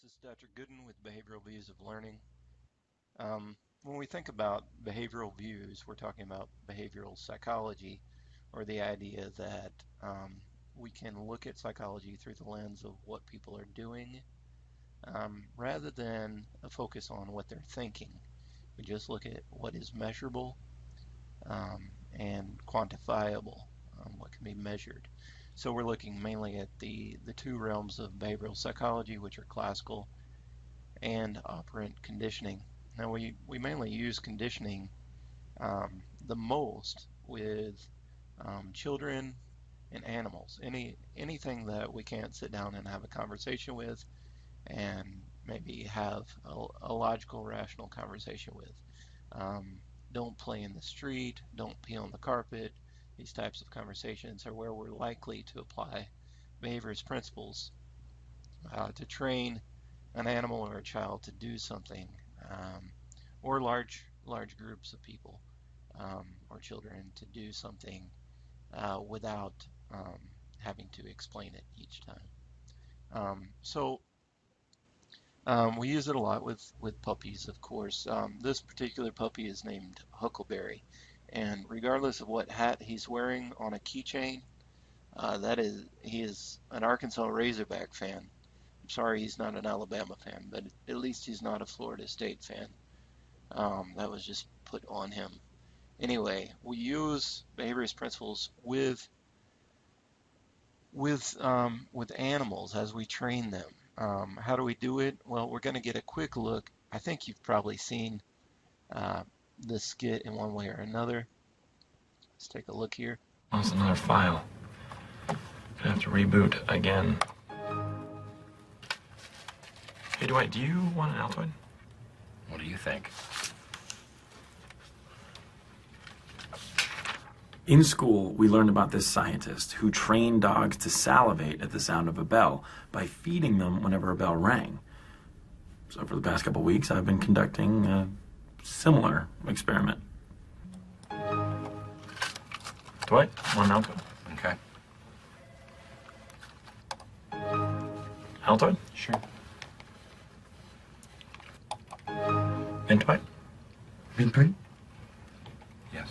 This is Dr. Goodin with Behavioral Views of Learning. When we think about behavioral views, we're talking about behavioral psychology, or the idea that we can look at psychology through the lens of what people are doing rather than a focus on what they're thinking. We just look at what is measurable and quantifiable, what can be measured. So we're looking mainly at the two realms of behavioral psychology, which are classical and operant conditioning. Now we mainly use conditioning the most with children and animals. Anything that we can't sit down and have a conversation with and maybe have a logical, rational conversation with. Don't play in the street, don't pee on the carpet. These types of conversations are where we're likely to apply behaviorist principles to train an animal or a child to do something, or large groups of people or children to do something without having to explain it each time. We use it a lot with puppies, of course. This particular puppy is named Huckleberry, and regardless of what hat he's wearing on a keychain, he is an Arkansas Razorback fan. I'm sorry he's not an Alabama fan, but at least he's not a Florida State fan. That was just put on him. Anyway, we use behaviorist principles with animals as we train them. How do we do it? Well, we're going to get a quick look. I think you've probably seen this skit in one way or another. Let's take a look here. Lost another file. Gonna have to reboot again. Hey Dwight, do you want an Altoid? What do you think? In school, we learned about this scientist who trained dogs to salivate at the sound of a bell by feeding them whenever a bell rang. So for the past couple weeks, I've been conducting a similar experiment. Dwight, want an Altoid? Okay. Altoid? Sure. And Dwight? Mint pretty? Yes.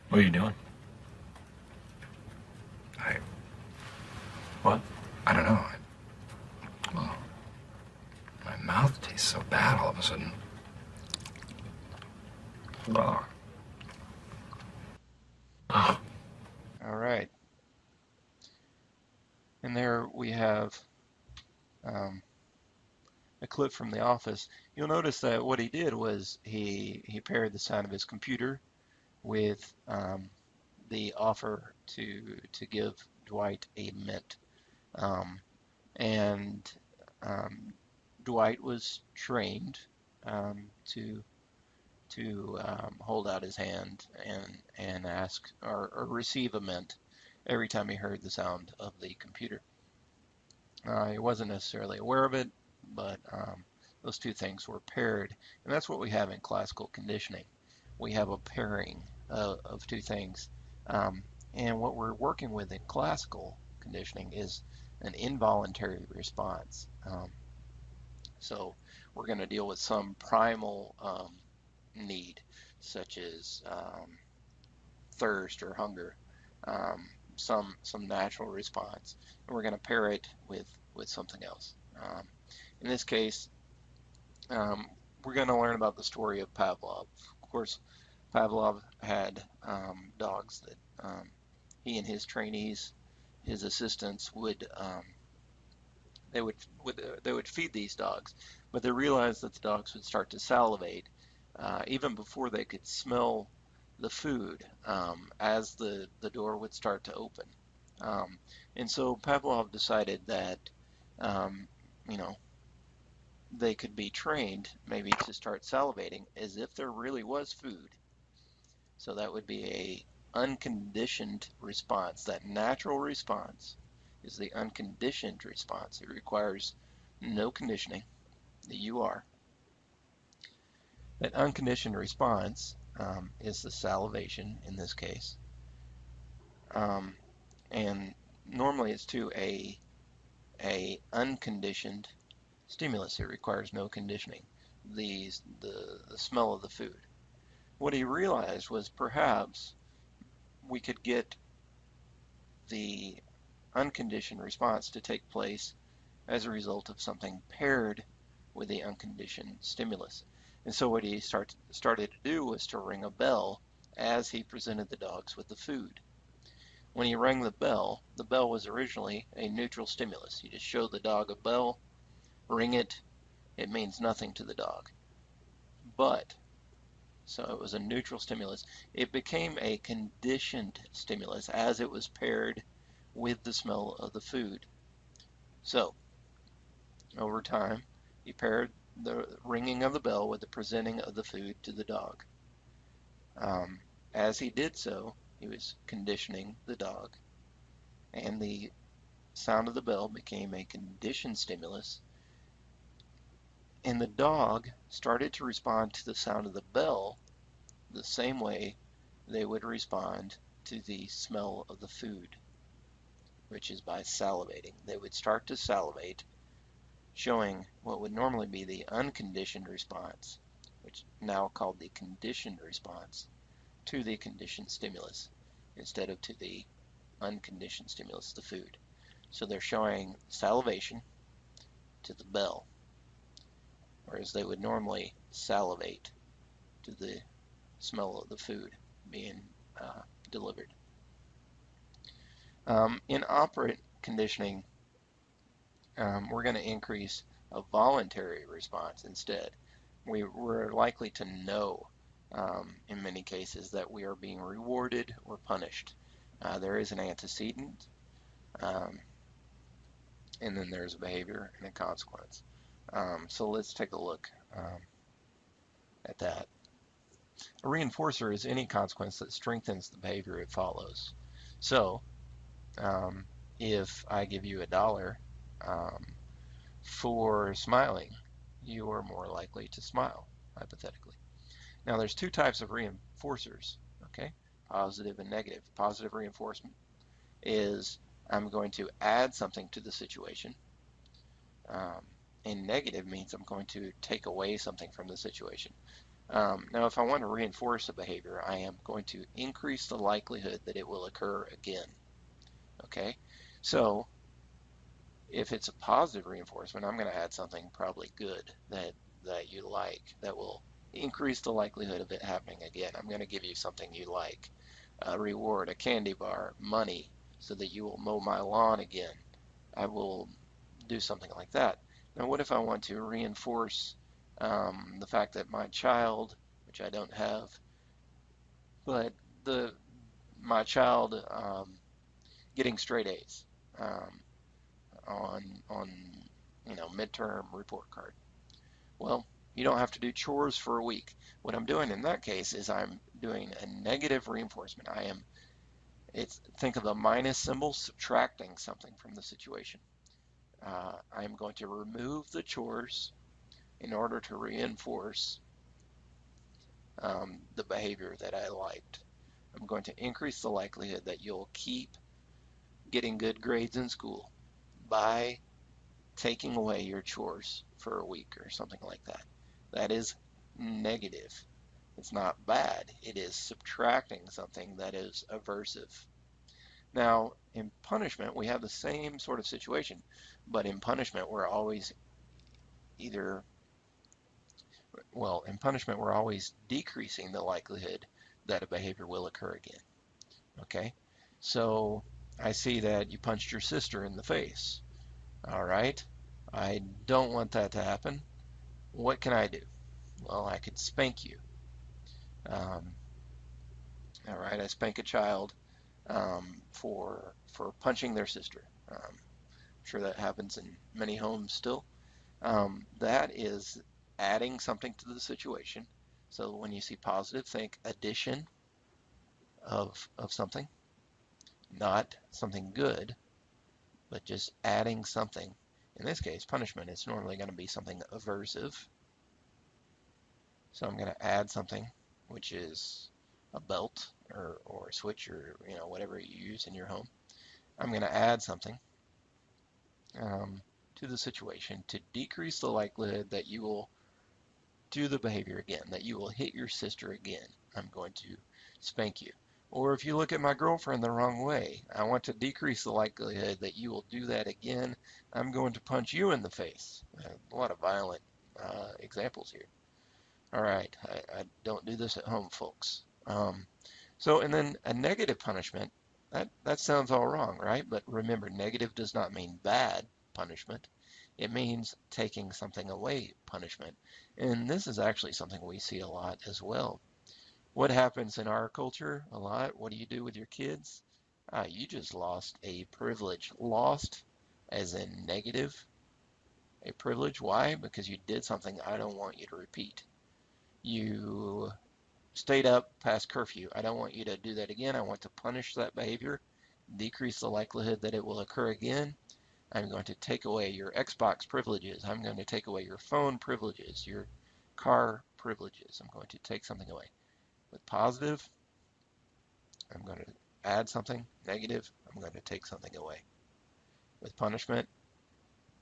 What are you doing? What? I don't know. Well, my mouth tastes so bad all of a sudden. Oh. Oh. All right. And there we have a clip from The Office. You'll notice that what he did was he paired the sound of his computer with the offer to give Dwight a mint. And Dwight was trained to hold out his hand and ask or receive a mint every time he heard the sound of the computer. He wasn't necessarily aware of it, but those two things were paired, and that's what we have in classical conditioning. We have a pairing of two things, and what we're working with in classical conditioning is an involuntary response. So we're going to deal with some primal need, such as thirst or hunger, some natural response, and we're going to pair it with something else. In this case, we're going to learn about the story of Pavlov. Of course, Pavlov had dogs that he and his trainees, his assistants, would feed these dogs, but they realized that the dogs would start to salivate even before they could smell the food, as the door would start to open. And so Pavlov decided that they could be trained maybe to start salivating as if there really was food. So that would be a unconditioned response. That natural response is the unconditioned response. It requires no conditioning, the UR. That unconditioned response is the salivation in this case. um, and normally it's to a unconditioned stimulus. It requires no conditioning. The smell of the food. What he realized was perhaps we could get the unconditioned response to take place as a result of something paired with the unconditioned stimulus. And so what he started to do was to ring a bell as he presented the dogs with the food. When he rang the bell was originally a neutral stimulus. You just show the dog a bell, ring it, it means nothing to the dog. But, so it was a neutral stimulus. It became a conditioned stimulus as it was paired with the smell of the food. So, over time, he paired the ringing of the bell with the presenting of the food to the dog. As he did so, he was conditioning the dog, and the sound of the bell became a conditioned stimulus, and the dog started to respond to the sound of the bell the same way they would respond to the smell of the food, which is by salivating. They would start to salivate, showing what would normally be the unconditioned response, which now called the conditioned response, to the conditioned stimulus instead of to the unconditioned stimulus, the food. So they're showing salivation to the bell, whereas they would normally salivate to the smell of the food being delivered. In operant conditioning, we're going to increase a voluntary response instead. We're likely to know in many cases that we are being rewarded or punished. There is an antecedent, and then there's a behavior and a consequence. So let's take a look at that. A reinforcer is any consequence that strengthens the behavior it follows. So if I give you $1 for smiling, you are more likely to smile, hypothetically. Now there's two types of reinforcers, okay? Positive and negative. Positive reinforcement is I'm going to add something to the situation, and negative means I'm going to take away something from the situation. Now if I want to reinforce a behavior, I am going to increase the likelihood that it will occur again, okay? So if it's a positive reinforcement, I'm going to add something probably good that you like, that will increase the likelihood of it happening again. I'm going to give you something you like, a reward, a candy bar, money, so that you will mow my lawn again. I will do something like that. Now what if I want to reinforce the fact that my child, which I don't have, but my child getting straight A's on midterm report card. Well, you don't have to do chores for a week. What I'm doing in that case is I'm doing a negative reinforcement. Think of the minus symbol, subtracting something from the situation. I'm going to remove the chores in order to reinforce the behavior that I liked. I'm going to increase the likelihood that you'll keep getting good grades in school by taking away your chores for a week or something like that. That is negative. It's not bad. It is subtracting something that is aversive. Now, in punishment, we have the same sort of situation, but in punishment, we're always decreasing the likelihood that a behavior will occur again. Okay? So I see that you punched your sister in the face. All right? I don't want that to happen. What can I do? Well, I could spank you. All right, I spank a child for punching their sister. I'm sure that happens in many homes still. That is adding something to the situation. So when you see positive, think addition of something, not something good, but just adding something. In this case, punishment is normally going to be something aversive. So I'm going to add something, which is a belt or a switch or whatever you use in your home. I'm going to add something to the situation to decrease the likelihood that you will do the behavior again, that you will hit your sister again. I'm going to spank you. Or if you look at my girlfriend the wrong way, I want to decrease the likelihood that you will do that again. I'm going to punch you in the face. A lot of violent examples here. All right, I don't do this at home, folks. And then a negative punishment, that sounds all wrong, right? But remember, negative does not mean bad punishment. It means taking something away punishment. And this is actually something we see a lot as well. What happens in our culture a lot? What do you do with your kids? You just lost a privilege. Lost as in negative, a privilege. Why? Because you did something I don't want you to repeat. You stayed up past curfew. I don't want you to do that again. I want to punish that behavior, decrease the likelihood that it will occur again. I'm going to take away your Xbox privileges. I'm going to take away your phone privileges, your car privileges. I'm going to take something away. With positive, I'm going to add something. Negative, I'm going to take something away. With punishment,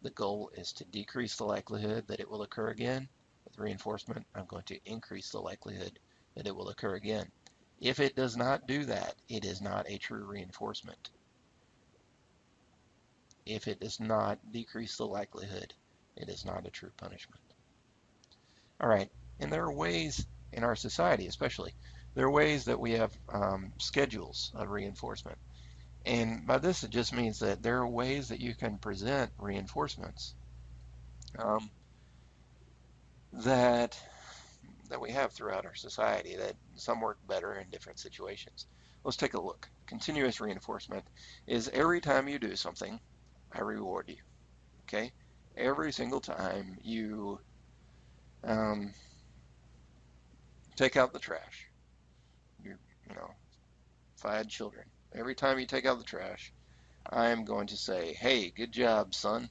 the goal is to decrease the likelihood that it will occur again. With reinforcement, I'm going to increase the likelihood that it will occur again. If it does not do that, it is not a true reinforcement. If it does not decrease the likelihood, it is not a true punishment. All right, and there are ways in our society, especially, there are ways that we have schedules of reinforcement. And by this, it just means that there are ways that you can present reinforcements that we have throughout our society, that some work better in different situations. Let's take a look. Continuous reinforcement is every time you do something, I reward you. Okay? Every single time you take out the trash, if I had children, every time you take out the trash, I am going to say, hey, good job, son.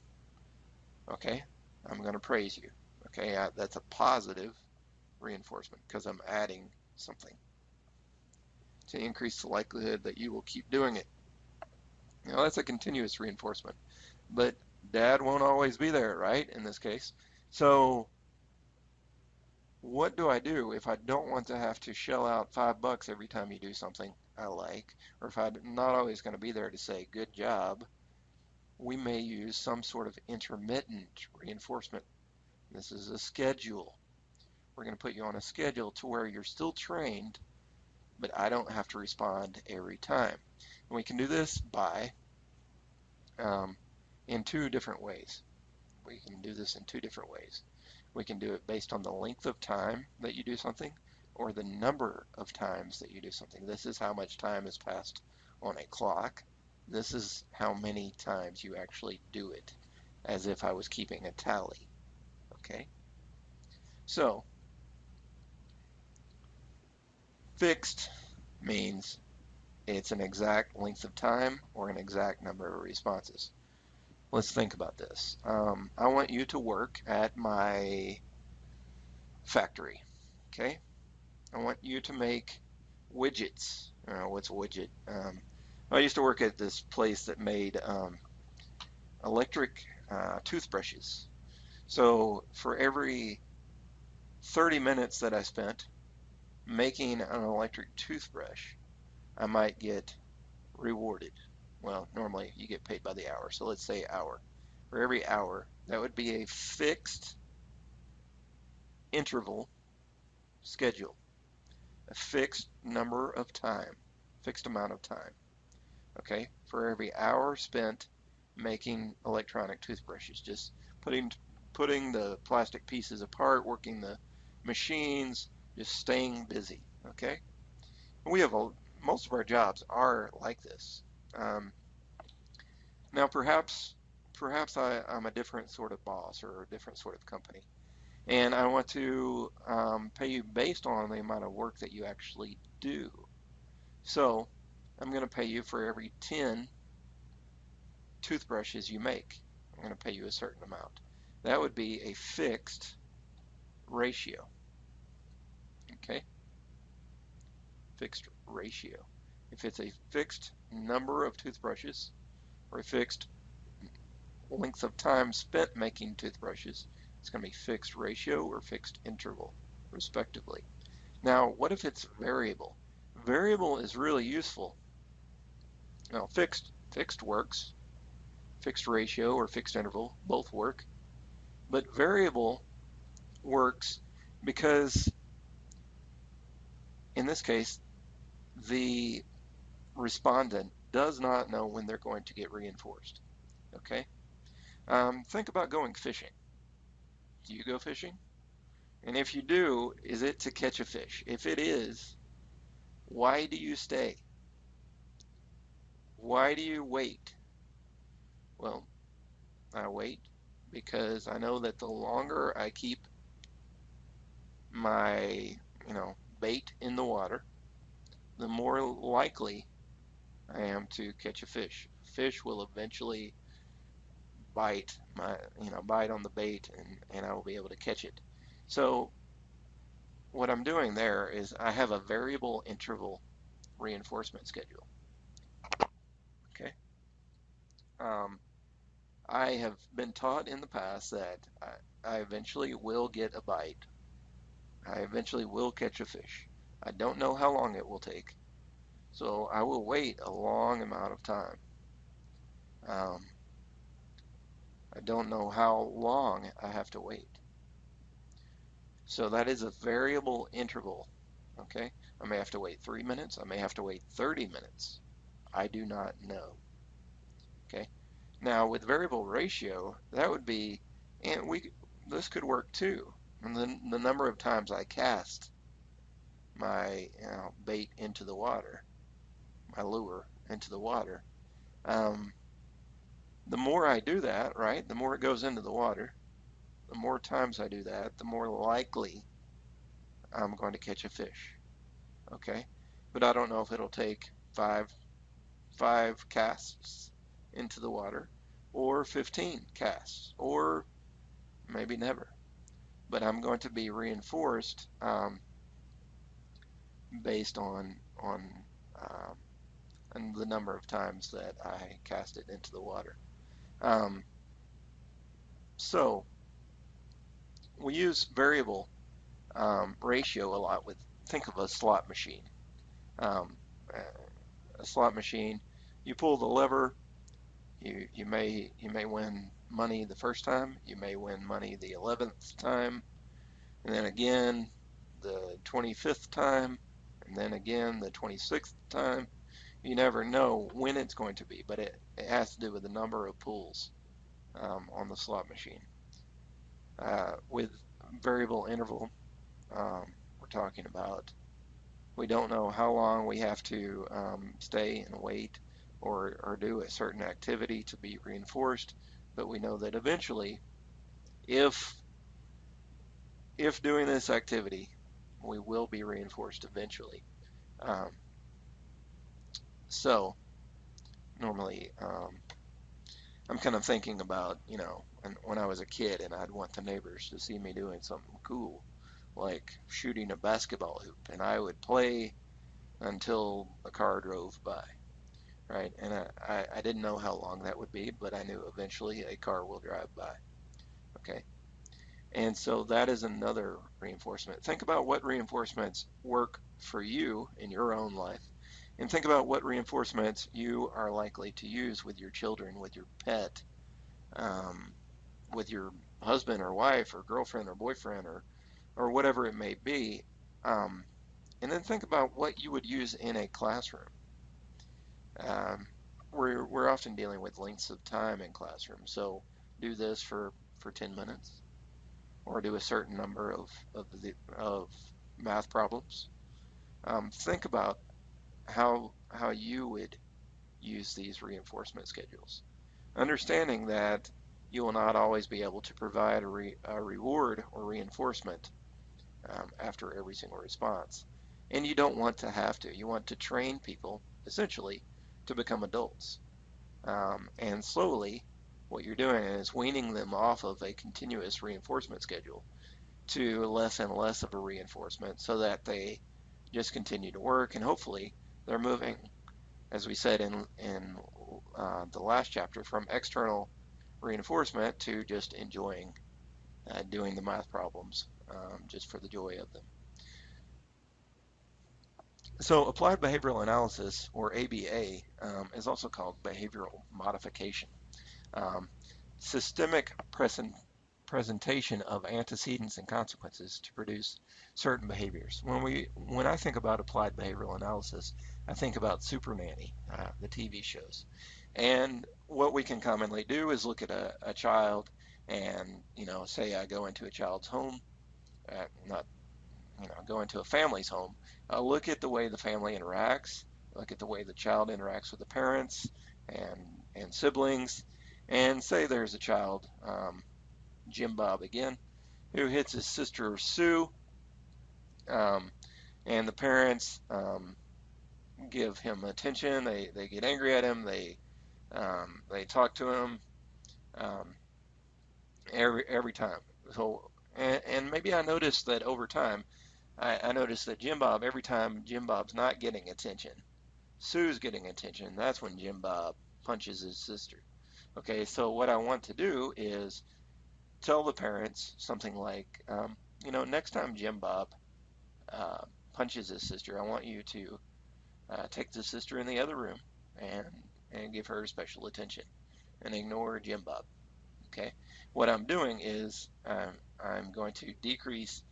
Okay? I'm going to praise you. Okay? That's a positive reinforcement because I'm adding something to increase the likelihood that you will keep doing it. That's a continuous reinforcement. But dad won't always be there, right, in this case. So what do I do if I don't want to have to shell out $5 every time you do something I like, or if I'm not always going to be there to say good job? We may use some sort of intermittent reinforcement. This is a schedule. We're going to put you on a schedule to where you're still trained, but I don't have to respond every time. And we can do this by in two different ways. We can do this in two different ways. We can do it based on the length of time that you do something or the number of times that you do something. This is how much time has passed on a clock. This is how many times you actually do it, as if I was keeping a tally. Okay? So, fixed means it's an exact length of time or an exact number of responses. Let's think about this. I want you to work at my factory, okay? I want you to make widgets. What's a widget? I used to work at this place that made electric toothbrushes. So for every 30 minutes that I spent making an electric toothbrush, I might get rewarded. Well, normally you get paid by the hour, so let's say hour. For every hour, that would be a fixed interval schedule, a fixed number of time, fixed amount of time. Okay, for every hour spent making electronic toothbrushes, just putting the plastic pieces apart, working the machines, just staying busy. Okay, and we have most of our jobs are like this. Now, perhaps I'm a different sort of boss or a different sort of company, and I want to pay you based on the amount of work that you actually do. So I'm going to pay you for every 10 toothbrushes you make. I'm going to pay you a certain amount. That would be a fixed ratio. Okay? Fixed ratio. If it's a fixed number of toothbrushes or a fixed length of time spent making toothbrushes, it's going to be fixed ratio or fixed interval, respectively. Now, what if it's variable? Variable is really useful. Now, fixed works, fixed ratio or fixed interval, both work, but variable works because in this case, the respondent does not know when they're going to get reinforced. Okay? Think about going fishing. Do you go fishing? And if you do, is it to catch a fish? If it is, why do you stay? Why do you wait? Well, I wait because I know that the longer I keep my, bait in the water, the more likely I am to catch a fish. Fish will eventually bite on the bait, and I will be able to catch it. So what I'm doing there is I have a variable interval reinforcement schedule. Okay. I have been taught in the past that I eventually will get a bite. I eventually will catch a fish. I don't know how long it will take, so I will wait a long amount of time. I don't know how long I have to wait. So that is a variable interval. Okay, I may have to wait 3 minutes. I may have to wait 30 minutes. I do not know. Okay, now with variable ratio, that would be, and this could work too. And then the number of times I cast my bait into the water, my lure into the water. The more I do that, right, the more it goes into the water, the more times I do that, the more likely I'm going to catch a fish. Okay, but I don't know if it'll take five casts into the water or 15 casts or maybe never. But I'm going to be reinforced based um, on the number of times that I cast it into the water. So we use variable ratio a lot with, think of a slot machine. Um, a slot machine, you pull the lever, you may win money the first time, you may win money the 11th time, and then again the 25th time, and then again the 26th time. You never know when it's going to be, but it has to do with the number of pulls on the slot machine. With variable interval, we're talking about we don't know how long we have to stay and wait or do a certain activity to be reinforced, but we know that eventually, if doing this activity, we will be reinforced eventually. Um, so normally, I'm kind of thinking about, when I was a kid and I'd want the neighbors to see me doing something cool, like shooting a basketball hoop, and I would play until a car drove by, right? And I didn't know how long that would be, but I knew eventually a car will drive by, okay? And so that is another reinforcement. Think about what reinforcements work for you in your own life, and think about what reinforcements you are likely to use with your children, with your pet, with your husband or wife or girlfriend or boyfriend or whatever it may be. And then think about what you would use in a classroom. Um, we're often dealing with lengths of time in classrooms, so do this for 10 minutes, or do a certain number of math problems. Think about how you would use these reinforcement schedules, understanding that you will not always be able to provide a reward or reinforcement after every single response. And you don't want to have to. You want to train people, essentially, to become adults. And slowly, what you're doing is weaning them off of a continuous reinforcement schedule to less and less of a reinforcement so that they just continue to work, and hopefully they're moving, as we said in the last chapter, from external reinforcement to just enjoying doing the math problems just for the joy of them. So applied behavioral analysis, or ABA, is also called behavioral modification. Systemic presentation of antecedents and consequences to produce certain behaviors. When I think about applied behavioral analysis, I think about Super Nanny, the TV shows. And what we can commonly do is look at a child and, say I go into a child's home, not, go into a family's home, look at the way the family interacts, look at the way the child interacts with the parents and siblings, and say there's a child, Jim Bob again, who hits his sister Sue, and the parents give him attention. They get angry at him. They talk to him every time. So and maybe I noticed that over time. I noticed that Jim Bob, every time Jim Bob's not getting attention, Sue's getting attention. That's when Jim Bob punches his sister. Okay, so what I want to do is tell the parents something like, next time Jim Bob punches his sister, I want you to take the sister in the other room and give her special attention and ignore Jim Bob. Okay, what I'm doing is I'm going to decrease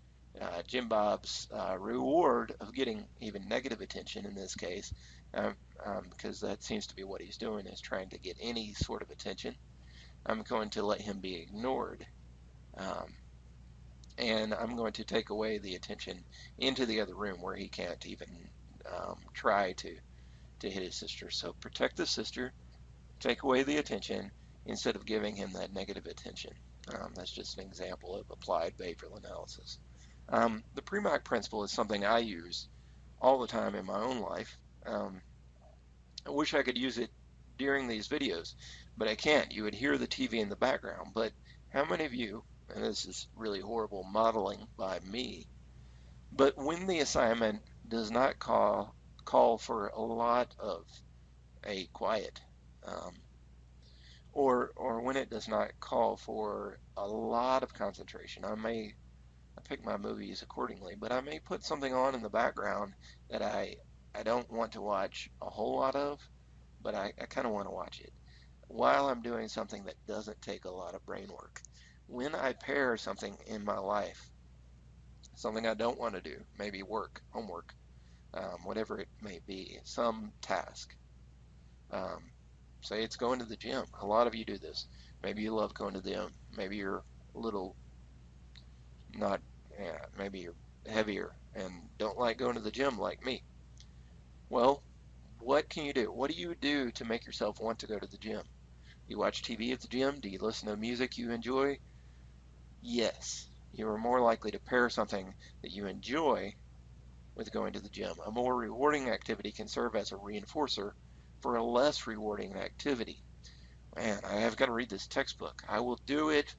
Jim Bob's reward of getting even negative attention in this case, because that seems to be what he's doing, is trying to get any sort of attention. I'm going to let him be ignored, and I'm going to take away the attention into the other room where he can't even try to hit his sister. So protect the sister, take away the attention instead of giving him that negative attention. That's just an example of applied behavioral analysis. The Premack principle is something I use all the time in my own life. I wish I could use it during these videos, but I can't. You would hear the TV in the background. But how many of you, and this is really horrible modeling by me, but when the assignment does not call for a lot of a quiet, or when it does not call for a lot of concentration, I pick my movies accordingly, but I may put something on in the background that I don't want to watch a whole lot of, but I kind of want to watch it while I'm doing something that doesn't take a lot of brain work. When I pair something in my life, something I don't want to do, maybe work, homework, whatever it may be, some task. Say it's going to the gym. A lot of you do this. Maybe you love going to the gym. Maybe you're a little not, maybe you're heavier and don't like going to the gym like me. Well, what can you do? What do you do to make yourself want to go to the gym? You watch TV at the gym? Do you listen to music you enjoy? Yes. You are more likely to pair something that you enjoy with going to the gym. A more rewarding activity can serve as a reinforcer for a less rewarding activity. Man, I have got to read this textbook. I will do it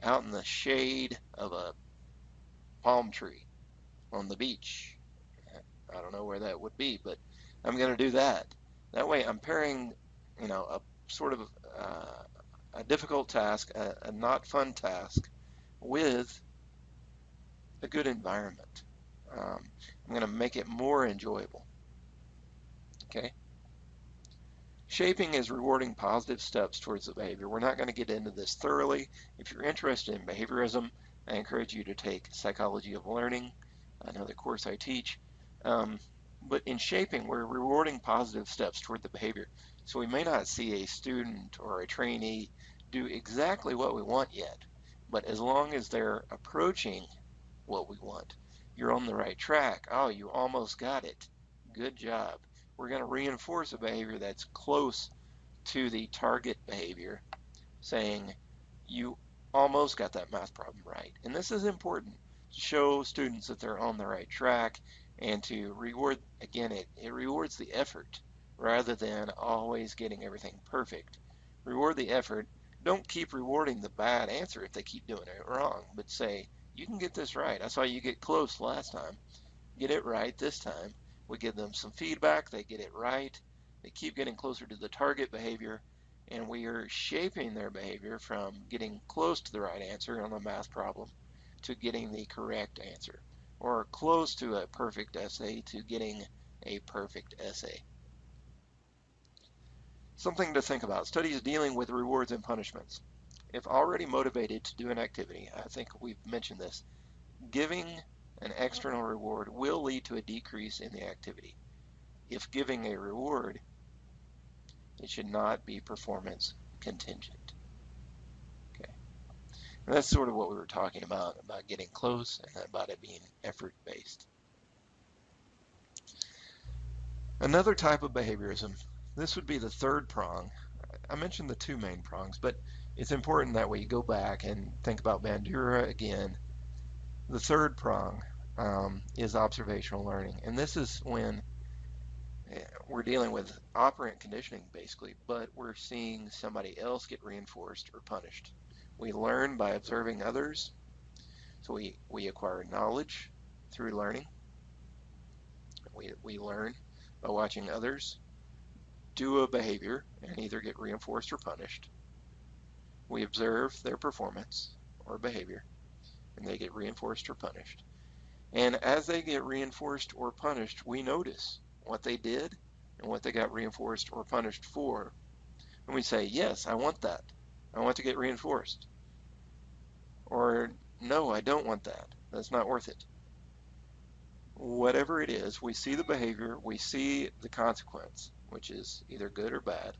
out in the shade of a palm tree on the beach. I don't know where that would be, but I'm going to do that. That way I'm pairing, a sort of a difficult task, a not fun task, with a good environment. I'm going to make it more enjoyable. Okay? Shaping is rewarding positive steps towards the behavior. We're not going to get into this thoroughly. If you're interested in behaviorism, I encourage you to take Psychology of Learning, another course I teach. But in shaping, we're rewarding positive steps toward the behavior. So we may not see a student or a trainee do exactly what we want yet, but as long as they're approaching what we want, you're on the right track. Oh, you almost got it. Good job. We're going to reinforce a behavior that's close to the target behavior, saying you almost got that math problem right. And this is important to show students that they're on the right track, and to reward, again, it rewards the effort rather than always getting everything perfect. Reward the effort. Don't keep rewarding the bad answer if they keep doing it wrong, but say, you can get this right. I saw you get close last time. get it right this time. We give them some feedback, they get it right, they keep getting closer to the target behavior, and we are shaping their behavior from getting close to the right answer on a math problem to getting the correct answer, or close to a perfect essay to getting a perfect essay. Something to think about. Studies dealing with rewards and punishments. If already motivated to do an activity, I think we've mentioned this, giving an external reward will lead to a decrease in the activity. If giving a reward, it should not be performance contingent. Okay, and that's sort of what we were talking about getting close and about it being effort-based. Another type of behaviorism, this would be the third prong. I mentioned the two main prongs, but it's important that we go back and think about Bandura again. The third prong is observational learning, and this is when we're dealing with operant conditioning basically, but we're seeing somebody else get reinforced or punished. We learn by observing others, so we acquire knowledge through learning. We learn by watching others do a behavior and either get reinforced or punished. We observe their performance or behavior and they get reinforced or punished. And as they get reinforced or punished, we notice what they did and what they got reinforced or punished for. And we say, yes, I want that. I want to get reinforced. Or, no, I don't want that. That's not worth it. Whatever it is, we see the behavior, we see the consequence, which is either good or bad,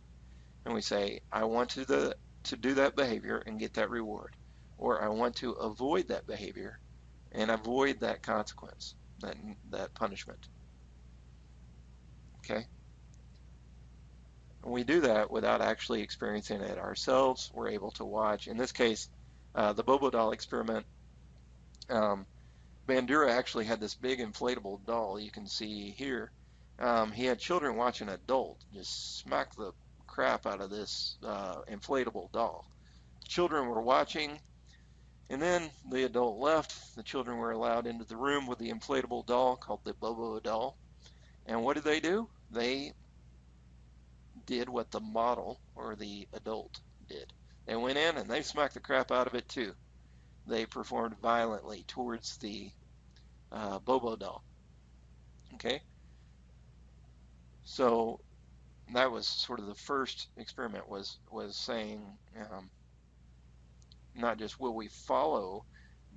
and we say, I want to do that behavior and get that reward, or I want to avoid that behavior and avoid that consequence, that punishment. Okay? And we do that without actually experiencing it ourselves. We're able to watch, in this case, the Bobo doll experiment. Bandura actually had this big inflatable doll you can see here. He had children watch an adult just smack the crap out of this inflatable doll. The children were watching, and then the adult left. The children were allowed into the room with the inflatable doll called the Bobo doll. And what did they do? They did what the model or the adult did. They went in and they smacked the crap out of it too. They performed violently towards the Bobo doll. Okay? So that was sort of the first experiment, was saying not just will we follow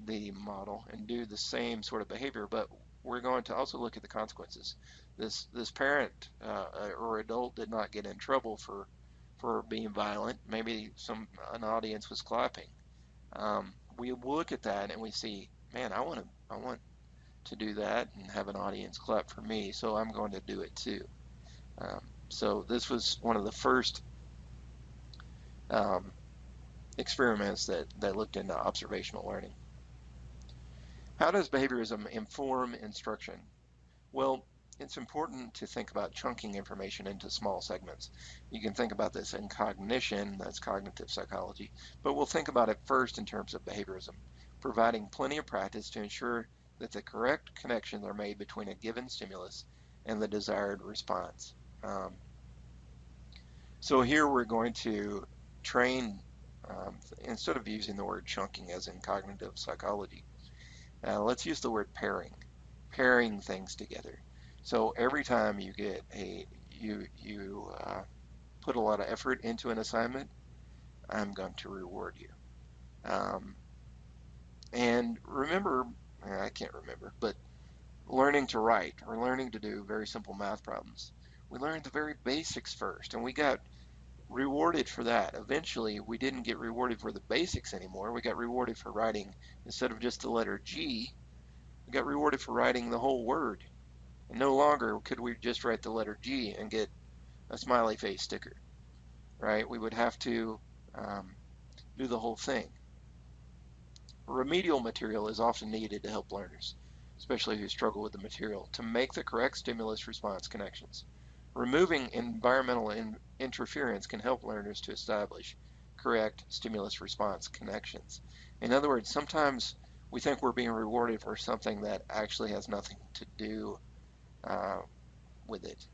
the model and do the same sort of behavior, but we're going to also look at the consequences. This parent or adult did not get in trouble for being violent. Maybe an audience was clapping. We look at that and we see, man, I want to do that and have an audience clap for me, so I'm going to do it too. So this was one of the first experiments that looked into observational learning. How does behaviorism inform instruction? Well, it's important to think about chunking information into small segments. You can think about this in cognition, that's cognitive psychology, but we'll think about it first in terms of behaviorism, providing plenty of practice to ensure that the correct connections are made between a given stimulus and the desired response. So here we're going to train, instead of using the word chunking as in cognitive psychology, let's use the word pairing things together. So every time you get you put a lot of effort into an assignment, I'm going to reward you. And remember, I can't remember, but learning to write or learning to do very simple math problems. We learned the very basics first, and we got rewarded for that. Eventually, we didn't get rewarded for the basics anymore. We got rewarded for writing, instead of just the letter G, we got rewarded for writing the whole word. And no longer could we just write the letter G and get a smiley face sticker, right? We would have to do the whole thing. Remedial material is often needed to help learners, especially who struggle with the material, to make the correct stimulus-response connections. Removing environmental interference can help learners to establish correct stimulus-response connections. In other words, sometimes we think we're being rewarded for something that actually has nothing to do uh, with it,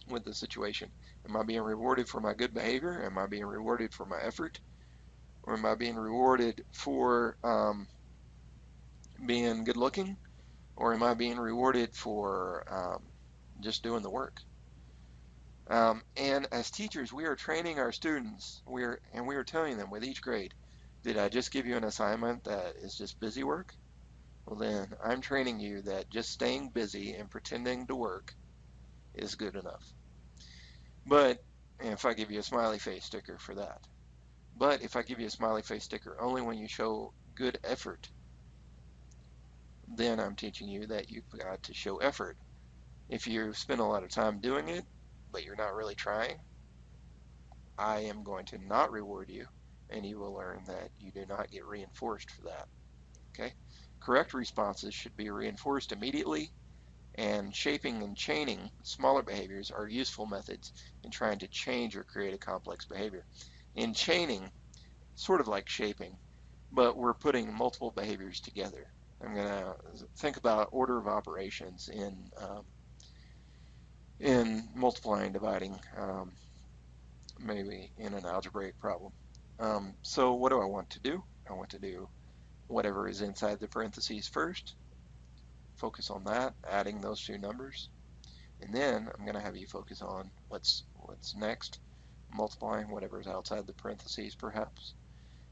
with the situation. Am I being rewarded for my good behavior? Am I being rewarded for my effort? Or am I being rewarded for being good looking? Or am I being rewarded for just doing the work? And as teachers, we are training our students. We are telling them with each grade, did I just give you an assignment that is just busy work? Well, then I'm training you that just staying busy and pretending to work is good enough. But if I give you a smiley face sticker for that. But if I give you a smiley face sticker only when you show good effort, then I'm teaching you that you've got to show effort. If you spend a lot of time doing it, but you're not really trying, I am going to not reward you, and you will learn that you do not get reinforced for that. Okay? Correct responses should be reinforced immediately, and shaping and chaining smaller behaviors are useful methods in trying to change or create a complex behavior. In chaining, sort of like shaping, but we're putting multiple behaviors together. I'm going to think about order of operations in multiplying, dividing, maybe in an algebraic problem. So what do I want to do? I want to do whatever is inside the parentheses first, focus on that, adding those two numbers, and then I'm going to have you focus on what's next, multiplying whatever is outside the parentheses perhaps.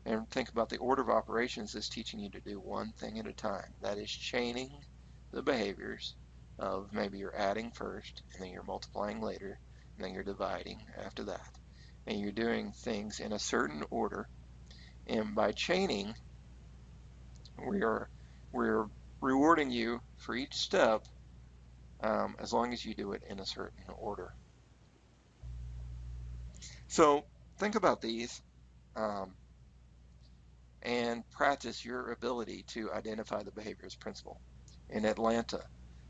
And think about the order of operations is teaching you to do one thing at a time. That is chaining the behaviors of maybe you're adding first, and then you're multiplying later, and then you're dividing after that. And you're doing things in a certain order. And by chaining, we're rewarding you for each step as long as you do it in a certain order. So think about these and practice your ability to identify the behaviorist principle. In Atlanta,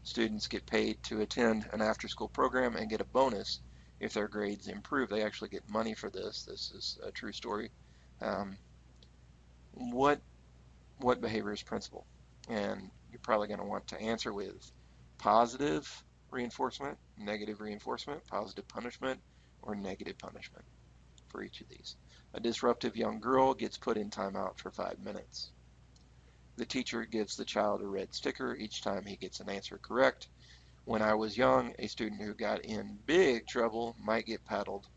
students get paid to attend an after-school program and get a bonus if their grades improve. They actually get money for this. This is a true story. What behaviorist principle? And you're probably going to want to answer with positive reinforcement, negative reinforcement, positive punishment, or negative punishment for each of these. A disruptive young girl gets put in timeout for 5 minutes. The teacher gives the child a red sticker each time he gets an answer correct. When I was young, a student who got in big trouble might get paddled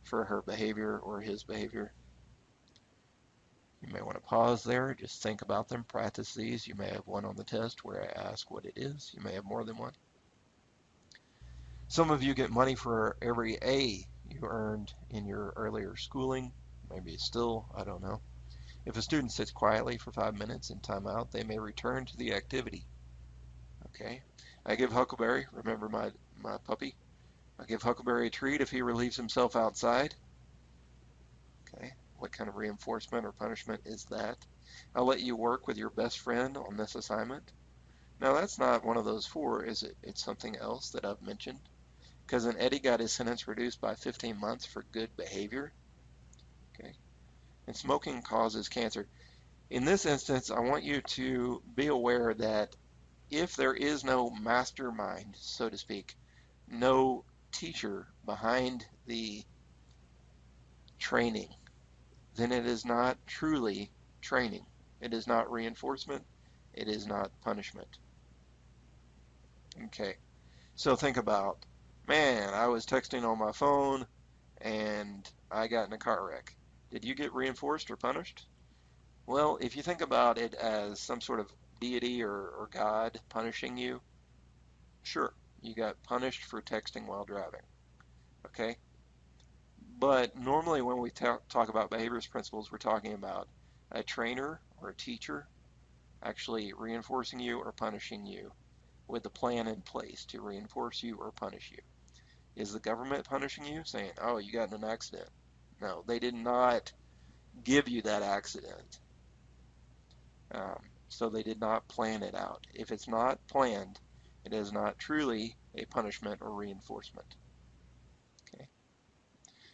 for her behavior or his behavior. You may want to pause there, just think about them, practice these. You may have one on the test where I ask what it is. You may have more than one. Some of you get money for every A you earned in your earlier schooling. Maybe still, I don't know. If a student sits quietly for 5 minutes in timeout, they may return to the activity. Okay. I give Huckleberry, remember my puppy? I give Huckleberry a treat if he relieves himself outside. Okay. What kind of reinforcement or punishment is that? I'll let you work with your best friend on this assignment. Now that's not one of those four, is it? It's something else that I've mentioned. Cousin Eddie got his sentence reduced by 15 months for good behavior. Okay. And smoking causes cancer. In this instance, I want you to be aware that if there is no mastermind, so to speak, no teacher behind the training, then it is not truly training. It is not reinforcement. It is not punishment. Okay, so think about, man, I was texting on my phone and I got in a car wreck. Did you get reinforced or punished? Well, if you think about it as some sort of deity or God punishing you, sure, you got punished for texting while driving. Okay? But normally when we talk about behaviorist principles, we're talking about a trainer or a teacher actually reinforcing you or punishing you with a plan in place to reinforce you or punish you. Is the government punishing you, saying, oh, you got in an accident? No, they did not give you that accident. So they did not plan it out. If it's not planned, it is not truly a punishment or reinforcement. Okay.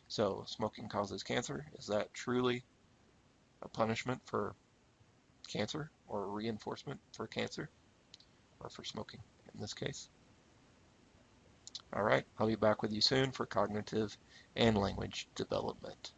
So smoking causes cancer. Is that truly a punishment for cancer, or reinforcement for cancer, or for smoking in this case. All right, I'll be back with you soon for cognitive and language development.